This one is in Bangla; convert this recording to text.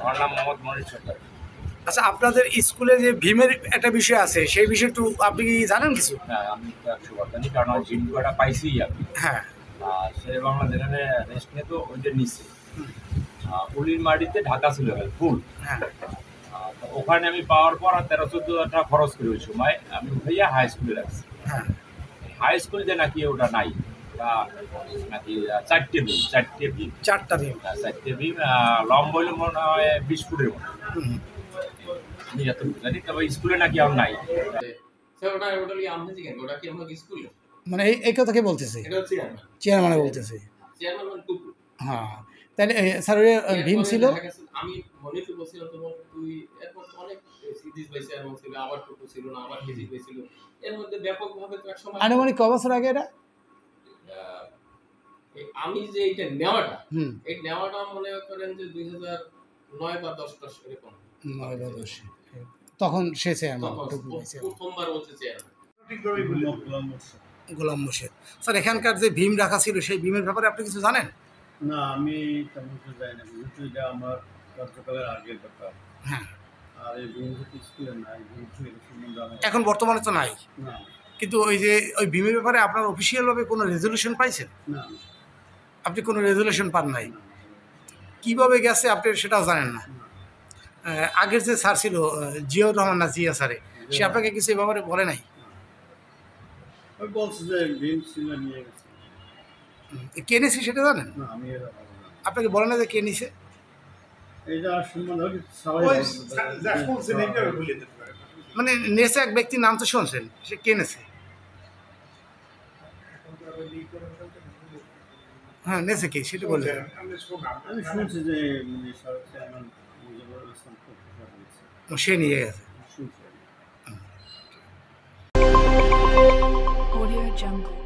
আমার নাম মোহাম্মদ মনির সরকার। আচ্ছা, আপনাদের স্কুলে যে ভীমের একটা বিষয় আছে, সেই বিষয়ে একটু আপনি কি জানেন কিছু? হ্যাঁ, আমি তো 100% জানি, কারণ ওই ভীম কটা পাইছি আমি। হ্যাঁ। শেরে বাংলা যেখানে রেস্ট নিত ওইটার নিচে হুম। উলির মাটিতে ঢাকা ছিল ফুল। হ্যাঁ। তো ওখানে আমি পাওয়ার পর 13-14 টাকা খরচ করে ওই সময় আমি উঠাইয়া হাই স্কুলে রাখছি। হ্যাঁ। হাই স্কুল যে নাকি ওটা নাই, ওটা নাকি 4টে ভীম, 4টে ভীম, 4টা ভীম। 4টে ভীম, লম্বা হইলে মনে হয় 20 ফুটের মতো। হুম। আমি এতটুকু জানি, তবে স্কুলে নাকি আর নাই। মানে এই কথা কে বলতেছে? চেয়ারম্যান বলতেছে। হ্যাঁ, তাহলে স্যার ওই ভীম ছিল। আমি মনে তো বলছিলাম তোমার তুই এরপর অনেক সিরিজ পাইছে এবং ছিল আবার টুকু ছিল না আবার কেজি পেয়েছিল, এর মধ্যে ব্যাপকভাবে তো এক সময় আনুমানিক ক বছর আগে এটা? আমি যে এইটা নেওয়াটা এই নেওয়াটা মনে করেন যে 2009 বা 10 এরকম 9 বা 10 তখন সে চেয়ারম্যান প্রথমবার বলছে চেয়ারম্যান গোলাম মোর্শেদ। স্যার, এখানকার যে ভীম রাখা ছিল সেই ভীমের ব্যাপারে আপনি কিছু জানেন? না, আমি তেমন কিছু জানি না, যেহেতু এটা আমার কার্যকালের আগের ব্যাপার। হ্যাঁ। আর এই ভীম স্কুলে নাই, ভীম সম্বন্ধে আমার এখন বর্তমানে তো নাই। না। কিন্তু ওই যে ওই ভীমের ব্যাপারে আপনার অফিসিয়ালভাবে কোনো রেজলিউশন পাইছেন? না। আপনি কোনো রেজলিউশন পান নাই? কিভাবে গেছে আপনি সেটাও জানেন না? আগের যে স্যার ছিল জিয়াউর রহমান না জিয়া স্যারে, সে আপনাকে কিছু এই ব্যাপারে বলে নাই? ওই বলছে যে ভীম ছিল নিয়ে গেছে। কে নিছে সেটা জানেন? না, আমি এটা আপনাকে বলে না যে কে নিছে? এইটা সম্বন্ধে সবাই মানে নেছে এক ব্যক্তির নাম তো শুনছেন, সে কে নেছে? হ্যাঁ, নেছে কে সেটা বললেন। আমি শুনছি যে সরকার চেয়ারম্যান মুজিবুর ইসলাম সে নিয়ে গেছে। শুনছি। Audio Jungle.